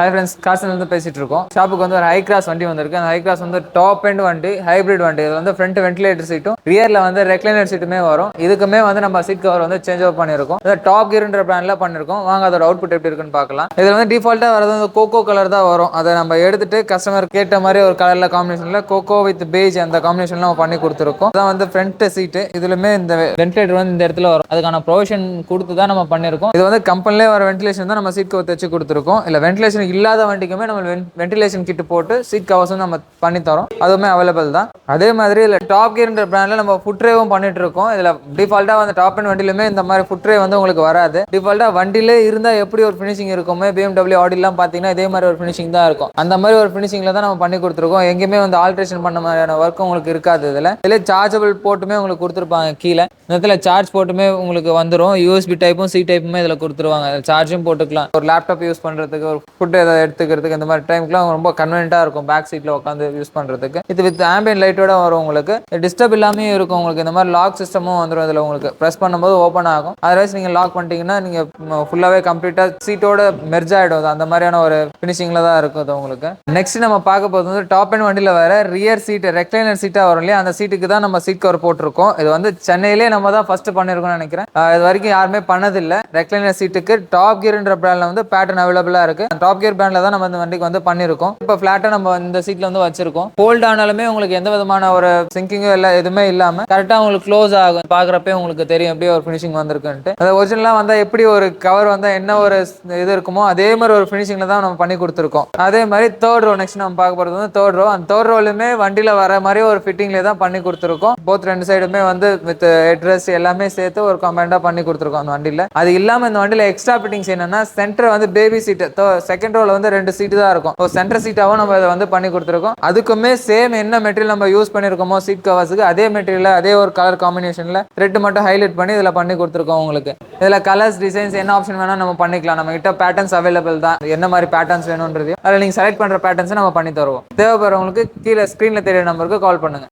Hi friends, காசுலேருந்து பேசிட்டு இருக்கோம். ஷாப்புக்கு வந்து ஒரு ஹை கிராஸ் வண்டி வந்திருக்கு. அந்த ஹை கிராஸ் வந்து டாப் எண்ட் வண்டி, ஹைப்ரிட் வண்டி. இது வந்து ஃப்ரண்ட் வென்டிலேட்டர் சீட்டும் ரியரில் வந்து ரெக்லைனர் சீட்டுமே வரும். இதுக்குமே வந்து நம்ம சீட் கவர் வந்து சேஞ்ச் ஓவர் பண்ணியிருக்கோம். இதை டாப் கியர்ன்ற பிராண்டில் பண்ணியிருக்கோம். வாங்க அதோட அவுட்புட் எப்படி இருக்குன்னு பார்க்கலாம். இதில் வந்து டிஃபால்ட்டாக வரது வந்து கோகோ கலர் தான் வரும். அதை நம்ம எடுத்துட்டு கஸ்டமர் கேட்ட மாதிரி ஒரு கலரில் காம்பினேஷனில் கோகோ வித் பேஜ் அந்த காம்பினேஷன்ல நம்ம பண்ணி கொடுத்துருக்கோம். அதான் வந்து ஃப்ரண்ட் சீட்டு. இதுலுமே இந்த வென்டிலேட்டர் வந்து இந்த இடத்துல வரும். அதுக்கான ப்ரொவிஷன் கொடுத்து தான் நம்ம பண்ணியிருக்கோம். இது வந்து கம்பெனிலே வர வென்டிலேஷன் தான் நம்ம சீட் கவர் தச்சு கொடுத்துருக்கோம். இல்லை வென்டிலேஷன் இல்லாத வண்டிக்குமே நம்ம வென்டிலேஷன் கிட் போட்டு சீட் கவர்ஸ் நம்ம பண்ணி தரோம். அதுவுமே அவைலபிள் தான். அதே மாதிரி இல்லை டாப் கியர்ன்ற பிராண்ட்ல நம்ம ஃபுட் ட்ரேவும் பண்ணிட்டு இருக்கோம். இதுல டிஃபால்ட்டா வந்து டாப் அண்ட் வண்டிலுமே இந்த மாதிரி ஃபுட் ட்ரே வந்து உங்களுக்கு வராது. டிஃபால்ட்டா வண்டிலே இருந்தா எப்படி ஒரு ஃபினிஷிங் இருக்குமே, BMW ஆடிலாம் பாத்தீங்கன்னா இதே மாதிரி ஒரு ஃபினிஷிங் தான் இருக்கும். அந்த மாதிரி ஒரு ஃபினிஷிங்ல தான் நம்ம பண்ணி கொடுத்துருக்கோம். எங்கேயுமே வந்து ஆல்ட்ரேஷன் பண்ண மாதிரியான ஒர்க் உங்களுக்கு இருக்காது. இதுல சார்ஜபிள் போட்டுமே உங்களுக்கு கொடுத்துருப்பாங்க. கீழே இந்த இடத்துல சார்ஜ் போட்டுமே உங்களுக்கு வந்துடும். USB டைப்பும் C டைப்புமே இதில் கொடுத்துருவாங்க. சார்ஜும் போட்டுக்கலாம். ஒரு லேப்டாப் யூஸ் பண்ணுறதுக்கு, ஒரு ஃபுட் ஏதாவது எடுத்துக்கிறதுக்கு, இந்த மாதிரி டைம்க்குலாம் ரொம்ப கன்வீனியன்ட்டாக இருக்கும். பேக் சீட்டில் உட்காந்து யூஸ் பண்ணுறதுக்கு. இது வித் ஆம்பியன் லைட்டோட வரும். உங்களுக்கு டிஸ்டர்ப் இல்லாமே இருக்கும். உங்களுக்கு இந்த மாதிரி லாக் சிஸ்டமும் வந்துடும். இதில் உங்களுக்கு ப்ரெஸ் பண்ணும்போது ஓப்பன் ஆகும். அதர்வைஸ் நீங்கள் லாக் பண்ணிட்டீங்கன்னா நீங்கள் ஃபுல்லாகவே கம்ப்ளீட்டாக சீட்டோட மெர்ஜ் ஆகிடும். அந்த மாதிரியான ஒரு ஃபினிஷிங்கில் தான் இருக்கும் அது உங்களுக்கு. நெக்ஸ்ட் நம்ம பார்க்க போகிறது வந்து டாப் அண்ட் வண்டியில் வர ரியர் சீட் ரெக்லைனர் சீட்டாக வரும் இல்லையா, அந்த சீட்டுக்கு தான் நம்ம சீட் கவர் போட்டிருக்கோம். இது வந்து சென்னையிலே நம்ம தான் ஃபர்ஸ்ட் பண்ணிருக்கோம்னு நினைக்கிறேன். இது வரைக்கும் யாருமே பண்ணதில்லை. ரெக்லைனர் சீட்டுக்கு டாப் கியர்ன்ற பிராண்ட்ல வந்து பேட்டர்ன் அவைலபிளாக இருக்கு. டாப் கியர் பிராண்ட்ல தான் நம்ம இந்த வண்டிக்கு வந்து பண்ணிருக்கோம். இப்போ ஃபிளாட்டா நம்ம இந்த சீட்ல வந்து வச்சிருக்கோம். ஹோல்ட் ஆனாலுமே உங்களுக்கு எந்த விதமான ஒரு சிங்கிங்கும் இல்லை, எதுவுமே இல்லாம கரெக்டா உங்களுக்கு க்ளோஸ் ஆகும். பாக்குறப்பே உங்களுக்கு தெரியும் எப்படி ஒரு ஃபினிஷிங் வந்திருக்குன்ட்டு. அது ஒரிஜினலா வந்தா எப்படி ஒரு கவர் வந்தா என்ன ஒரு இது இருக்குமோ அதே மாதிரி ஒரு ஃபினிஷிங்ல தான் நம்ம பண்ணி கொடுத்துருக்கோம். அதே மாதிரி தேர்ட் ரோ நெக்ஸ்ட் நம்ம பார்க்க போறது வந்து தேர்ட் ரோ. அந்த தேர்ட் ரோலுமே வண்டியில வர மாதிரி ஒரு ஃபிட்டிங்ல தான் பண்ணி கொடுத்துருக்கோம். போத் ரெண்டு சைடுமே வந்து வித் ஹெட்ரெஸ்ட் எல்லாமே சேர்த்து ஒரு கம்பைண்டா பண்ணி கொடுத்துருக்கோம் அந்த வண்டியில. அது இல்லாம இந்த வண்டியில எக்ஸ்ட்ரா ஃபிட்டிங்ஸ் என்னன்னா, சென்டர் வந்து பேபி சீட், செகண்ட் ரோல வந்து 2 சீட் தான் இருக்கும். சென்டர் சீட்டாவும் நம்ம இதை வந்து பண்ணி கொடுத்துருக்கோம். அதுக்குமே சேம் என்ன மெட்டீரியல் நம்ம யூஸ் பண்ணிருக்கோமோ சீட் கவர்ஸுக்கு அதே மெட்டீரியல் அதே ஒரு கலர் காம்பினேஷன்ல ரெட் மட்டும் ஹைலைட் பண்ணி இதுல பண்ணி கொடுத்துருக்கோம். உங்களுக்கு இதுல கலர்ஸ் டிசைன்ஸ் என்ன ஆப்ஷன் வேணா நம்ம பண்ணிக்கலாம். நம்ம கிட்ட பேட்டர்ன்ஸ் அவைலபிள் தான். என்ன மாதிரி பேட்டர்ன்ஸ் வேணும்ன்றது அதில் நீங்க செலக்ட் பண்ற பேட்டர்ன்ஸ் நம்ம பண்ணி தருவோம். தேவைப்படுறவங்களுக்கு கீழே ஸ்கிரீன்ல தெரிய நம்பருக்கு கால் பண்ணுங்க.